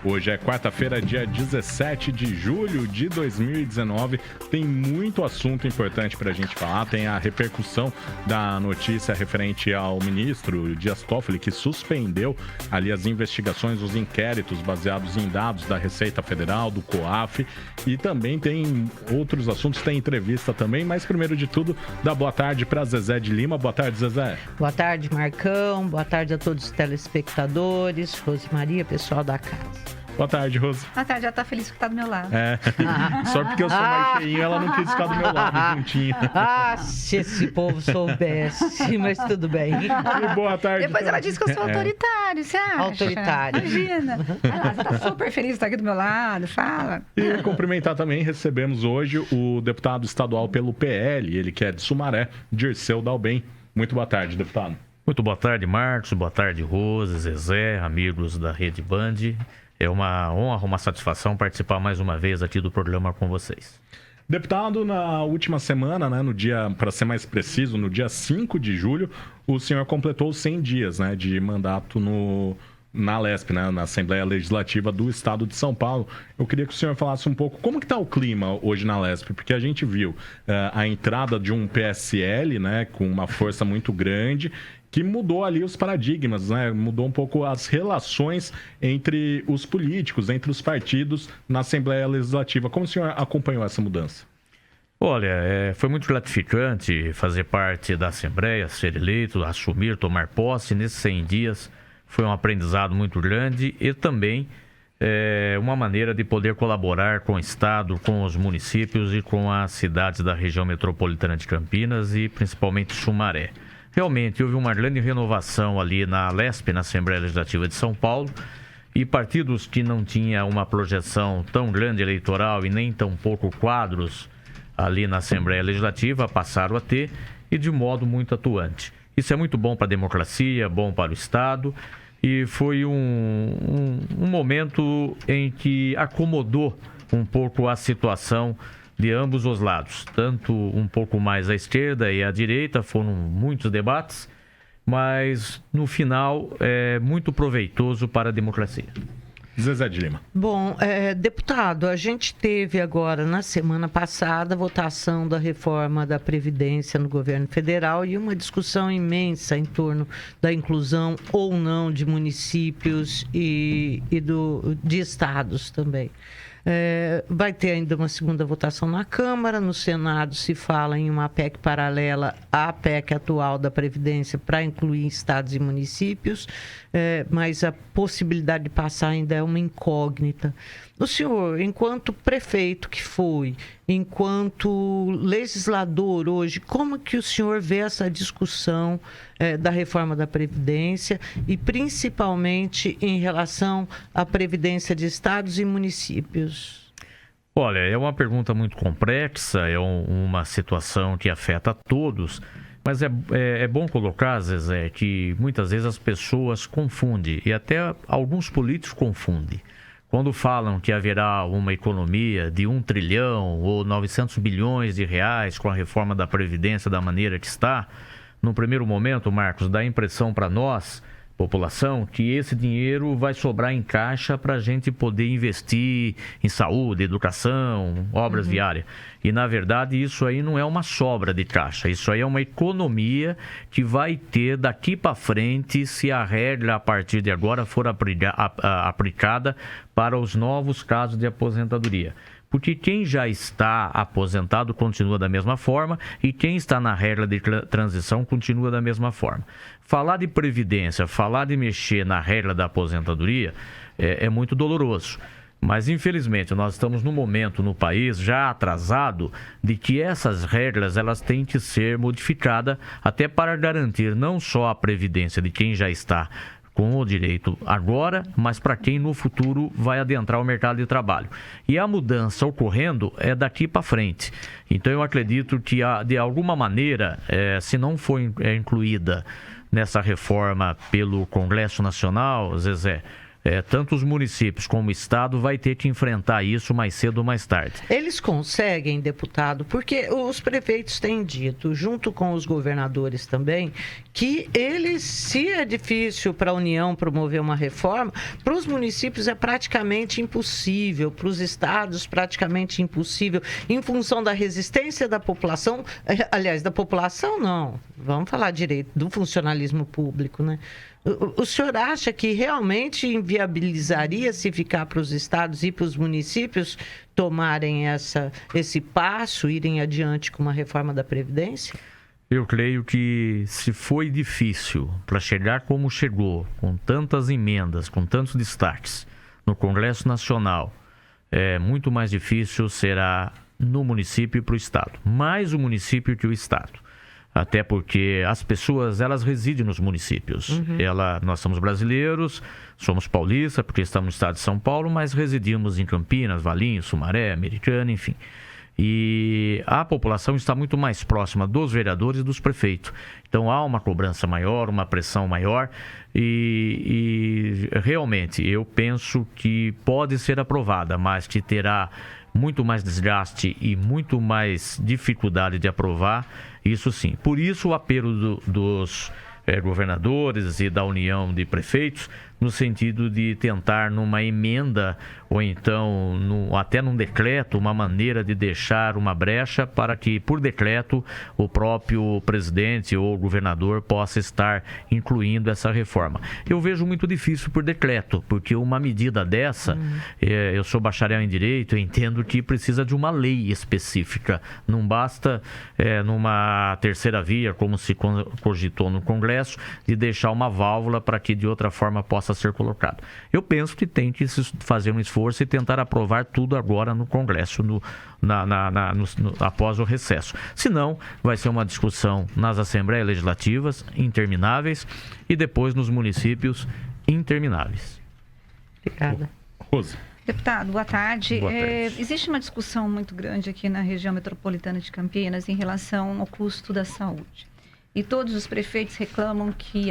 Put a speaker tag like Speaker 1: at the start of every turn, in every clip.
Speaker 1: Hoje é quarta-feira, dia 17 de julho de 2019. Tem muito assunto importante para a gente falar. Tem a repercussão da notícia referente ao ministro Dias Toffoli, que suspendeu ali as investigações, os inquéritos baseados em dados da Receita Federal, do COAF. E também tem outros assuntos, tem entrevista também. Mas primeiro de tudo, dá boa tarde para Zezé de Lima. Boa tarde, Zezé.
Speaker 2: Boa tarde, Marcão. Boa tarde a todos os telespectadores. Rosemaria, pessoal da casa.
Speaker 1: Boa tarde, Rose.
Speaker 3: Boa tarde, já tá feliz que tá do meu lado.
Speaker 1: Só porque eu sou mais cheinho, ela não quis ficar do meu lado juntinho.
Speaker 2: Se esse povo soubesse, mas tudo bem.
Speaker 1: E boa tarde.
Speaker 3: Depois ela disse que eu sou autoritário, você acha?
Speaker 2: Autoritário.
Speaker 3: Imagina. Ela tá super feliz de estar aqui do meu lado, fala.
Speaker 1: E cumprimentar também, recebemos hoje o deputado estadual pelo PL, ele que é de Sumaré, Dirceu Dalben. Muito boa tarde, deputado.
Speaker 4: Muito boa tarde, Marcos. Boa tarde, Rose, Zezé, amigos da Rede Band. É uma honra, uma satisfação participar mais uma vez aqui do programa com vocês.
Speaker 1: Deputado, na última semana, no dia, para ser mais preciso, no dia 5 de julho, o senhor completou 100 dias de mandato na Lesp, na Assembleia Legislativa do Estado de São Paulo. Eu queria que o senhor falasse um pouco como que está o clima hoje na Lesp, porque a gente viu a entrada de um PSL, com uma força muito grande, que mudou ali os paradigmas, mudou um pouco as relações entre os políticos, entre os partidos na Assembleia Legislativa. Como o senhor acompanhou essa mudança?
Speaker 4: Olha, foi muito gratificante fazer parte da Assembleia, ser eleito, assumir, tomar posse nesses 100 dias. Foi um aprendizado muito grande e também uma maneira de poder colaborar com o Estado, com os municípios e com as cidades da região metropolitana de Campinas e principalmente Sumaré. Realmente houve uma grande renovação ali na Lesp, na Assembleia Legislativa de São Paulo, e partidos que não tinham uma projeção tão grande eleitoral e nem tão pouco quadros ali na Assembleia Legislativa passaram a ter, e de modo muito atuante. Isso é muito bom para a democracia, bom para o Estado, e foi um momento em que acomodou um pouco a situação de ambos os lados, tanto um pouco mais à esquerda e à direita, foram muitos debates, mas no final é muito proveitoso para a democracia.
Speaker 1: Zezé de Lima.
Speaker 2: Bom, deputado, a gente teve agora, na semana passada, a votação da reforma da Previdência no governo federal e uma discussão imensa em torno da inclusão ou não de municípios e de estados também. Vai ter ainda uma segunda votação na Câmara. No Senado se fala em uma PEC paralela à PEC atual da Previdência para incluir estados e municípios, mas a possibilidade de passar ainda é uma incógnita. O senhor, enquanto prefeito que foi, enquanto legislador hoje, como que o senhor vê essa discussão da reforma da Previdência e principalmente em relação à Previdência de estados e municípios?
Speaker 4: Olha, é uma pergunta muito complexa, é uma situação que afeta a todos, mas é bom colocar, Zezé, que muitas vezes as pessoas confundem, e até alguns políticos confundem. Quando falam que haverá uma economia de 1 trilhão ou 900 bilhões de reais com a reforma da Previdência da maneira que está, no primeiro momento, Marcos, dá a impressão para nós, população, que esse dinheiro vai sobrar em caixa para a gente poder investir em saúde, educação, obras viárias. E, na verdade, isso aí não é uma sobra de caixa. Isso aí é uma economia que vai ter daqui para frente se a regra, a partir de agora, for aplicada para os novos casos de aposentadoria. Porque quem já está aposentado continua da mesma forma e quem está na regra de transição continua da mesma forma. Falar de previdência, falar de mexer na regra da aposentadoria é muito doloroso. Mas, infelizmente, nós estamos num momento no país já atrasado de que essas regras elas têm que ser modificadas até para garantir não só a previdência de quem já está com o direito agora, mas para quem no futuro vai adentrar o mercado de trabalho. E a mudança ocorrendo é daqui para frente. Então eu acredito que de alguma maneira, se não for incluída nessa reforma pelo Congresso Nacional, Zezé, tanto os municípios como o Estado vai ter que enfrentar isso mais cedo ou mais tarde.
Speaker 2: Eles conseguem, deputado, porque os prefeitos têm dito, junto com os governadores também, que eles, se é difícil para a União promover uma reforma, para os municípios é praticamente impossível, para os estados praticamente impossível, em função da resistência da população, aliás, da população não, vamos falar direito, do funcionalismo público, né? O senhor acha que realmente inviabilizaria se ficar para os estados e para os municípios tomarem esse passo, irem adiante com uma reforma da Previdência?
Speaker 4: Eu creio que se foi difícil para chegar como chegou, com tantas emendas, com tantos destaques no Congresso Nacional, muito mais difícil será no município e para o estado. Mais o município que o estado. Até porque as pessoas, elas residem nos municípios. Nós somos brasileiros, somos paulistas, porque estamos no estado de São Paulo, mas residimos em Campinas, Valinhos, Sumaré, Americana, enfim. E a população está muito mais próxima dos vereadores e dos prefeitos. Então há uma cobrança maior, uma pressão maior e realmente eu penso que pode ser aprovada, mas que terá muito mais desgaste e muito mais dificuldade de aprovar, isso sim. Por isso o apelo dos governadores e da União de Prefeitos, no sentido de tentar numa emenda ou então até num decreto, uma maneira de deixar uma brecha para que por decreto o próprio presidente ou o governador possa estar incluindo essa reforma. Eu vejo muito difícil por decreto, porque uma medida dessa, eu sou bacharel em Direito, eu entendo que precisa de uma lei específica, não basta numa terceira via, como se cogitou no Congresso, de deixar uma válvula para que de outra forma possa ser colocado. Eu penso que tem que fazer um esforço e tentar aprovar tudo agora no Congresso, após o recesso. Senão, vai ser uma discussão nas Assembleias Legislativas intermináveis e depois nos municípios intermináveis.
Speaker 2: Obrigada.
Speaker 1: Rose.
Speaker 3: Deputado, boa tarde.
Speaker 4: Boa tarde.
Speaker 3: Existe uma discussão muito grande aqui na região metropolitana de Campinas em relação ao custo da saúde. E todos os prefeitos reclamam que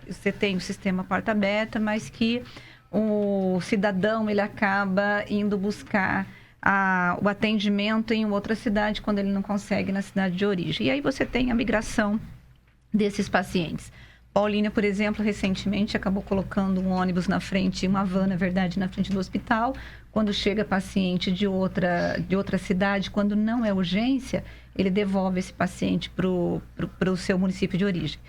Speaker 3: você tem o sistema porta aberta, mas que o cidadão ele acaba indo buscar o atendimento em outra cidade quando ele não consegue na cidade de origem. E aí você tem a migração desses pacientes. Paulínia, por exemplo, recentemente acabou colocando um ônibus na frente, uma van, na verdade, na frente do hospital. Quando chega paciente de outra cidade, quando não é urgência, ele devolve esse paciente para o seu município de origem.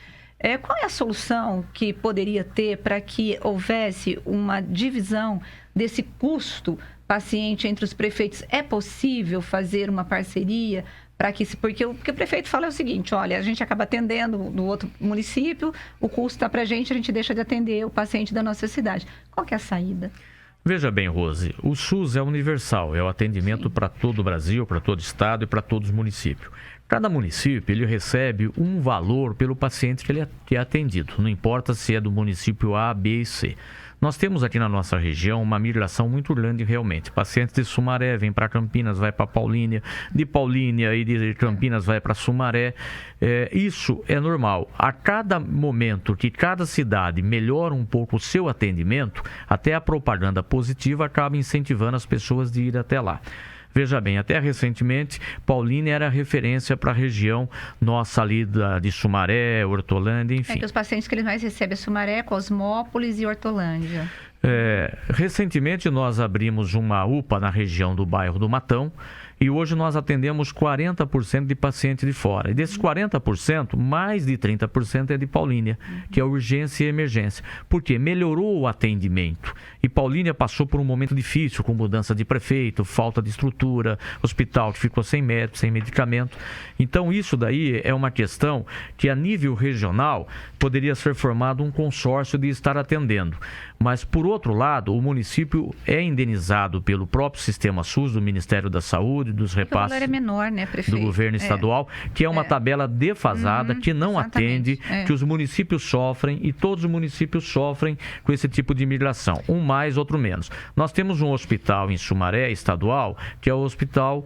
Speaker 3: Qual é a solução que poderia ter para que houvesse uma divisão desse custo paciente entre os prefeitos? É possível fazer uma parceria para que porque o prefeito fala é o seguinte: olha, a gente acaba atendendo no outro município, o custo está para a gente deixa de atender o paciente da nossa cidade. Qual que é a saída?
Speaker 4: Veja bem, Rose, o SUS é universal, é o atendimento para todo o Brasil, para todo o estado e para todos os municípios. Cada município ele recebe um valor pelo paciente que é atendido, não importa se é do município A, B e C. Nós temos aqui na nossa região uma migração muito grande realmente. Pacientes de Sumaré vêm para Campinas, vai para Paulínia, de Paulínia e de Campinas vai para Sumaré. Isso é normal. A cada momento que cada cidade melhora um pouco o seu atendimento, até a propaganda positiva acaba incentivando as pessoas de ir até lá. Veja bem, até recentemente, Paulínia era referência para a região nossa ali de Sumaré, Hortolândia, enfim.
Speaker 3: Que os pacientes que eles mais recebem é Sumaré, Cosmópolis e Hortolândia.
Speaker 4: Recentemente nós abrimos uma UPA na região do bairro do Matão e hoje nós atendemos 40% de pacientes de fora. E desses 40%, mais de 30% é de Paulínia, que é urgência e emergência. Porque melhorou o atendimento. E Paulínia passou por um momento difícil, com mudança de prefeito, falta de estrutura, hospital que ficou sem médico, sem medicamento. Então isso daí é uma questão que a nível regional poderia ser formado um consórcio de estar atendendo. Mas, por outro lado, o município é indenizado pelo próprio sistema SUS, do Ministério da Saúde, dos repasses
Speaker 3: o valor é menor, né, prefeito?
Speaker 4: Do governo estadual, que é uma tabela defasada, que não atende, que os municípios sofrem e todos os municípios sofrem com esse tipo de migração. Um mais, outro menos. Nós temos um hospital em Sumaré, estadual, que é o hospital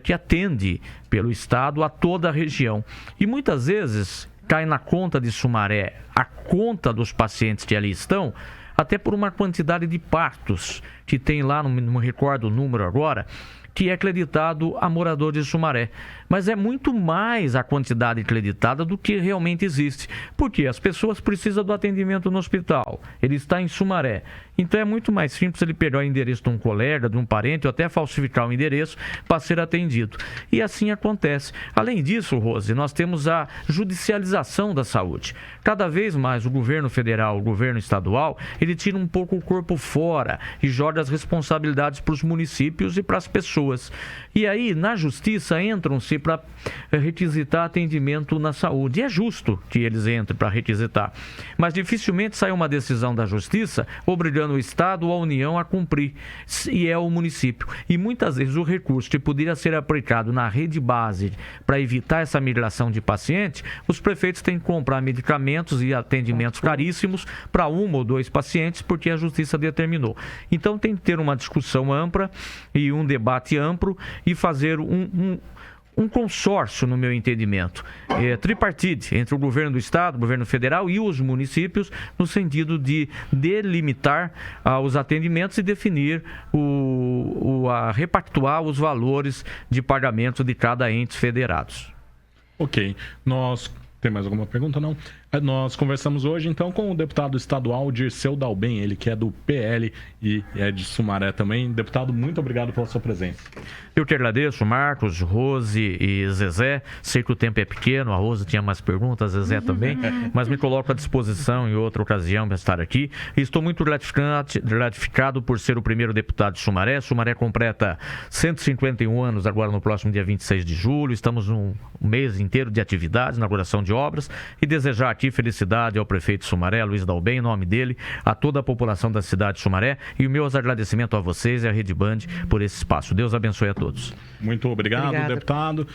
Speaker 4: que atende pelo estado a toda a região. E muitas vezes cai na conta de Sumaré a conta dos pacientes que ali estão, até por uma quantidade de partos que tem lá, não me recordo o número agora, que é creditado a moradores de Sumaré. Mas é muito mais a quantidade creditada do que realmente existe. Porque as pessoas precisam do atendimento no hospital. Ele está em Sumaré. Então é muito mais simples ele pegar o endereço de um colega, de um parente, ou até falsificar o endereço para ser atendido. E assim acontece. Além disso, Rose, nós temos a judicialização da saúde. Cada vez mais o governo federal, o governo estadual, ele tira um pouco o corpo fora e joga as responsabilidades para os municípios e para as pessoas. E aí, na justiça, entram-se para requisitar atendimento na saúde. E é justo que eles entrem para requisitar. Mas dificilmente sai uma decisão da justiça obrigando o Estado ou a União a cumprir. E é o município. E muitas vezes o recurso que poderia ser aplicado na rede base para evitar essa migração de pacientes, os prefeitos têm que comprar medicamentos e atendimentos caríssimos para 1 ou 2 pacientes, porque a justiça determinou. Então tem que ter uma discussão ampla e um debate amplo e fazer um consórcio, no meu entendimento, tripartite entre o governo do Estado, o governo federal e os municípios, no sentido de delimitar os atendimentos e definir, repactuar os valores de pagamento de cada ente federados.
Speaker 1: Ok. Tem mais alguma pergunta? Não. Nós conversamos hoje, então, com o deputado estadual Dirceu Dalben, ele que é do PL e é de Sumaré também. Deputado, muito obrigado pela sua presença.
Speaker 4: Eu que agradeço, Marcos, Rose e Zezé. Sei que o tempo é pequeno, a Rose tinha mais perguntas, a Zezé também, mas me coloco à disposição em outra ocasião para estar aqui. E estou muito gratificado por ser o primeiro deputado de Sumaré. Sumaré completa 151 anos agora no próximo dia 26 de julho. Estamos num mês inteiro de atividades, inauguração de obras, e desejar aqui felicidade ao prefeito de Sumaré, Luiz Dalben, em nome dele, a toda a população da cidade de Sumaré, e o meu agradecimento a vocês e à Rede Band por esse espaço. Deus abençoe a todos.
Speaker 1: Muito obrigado, deputado.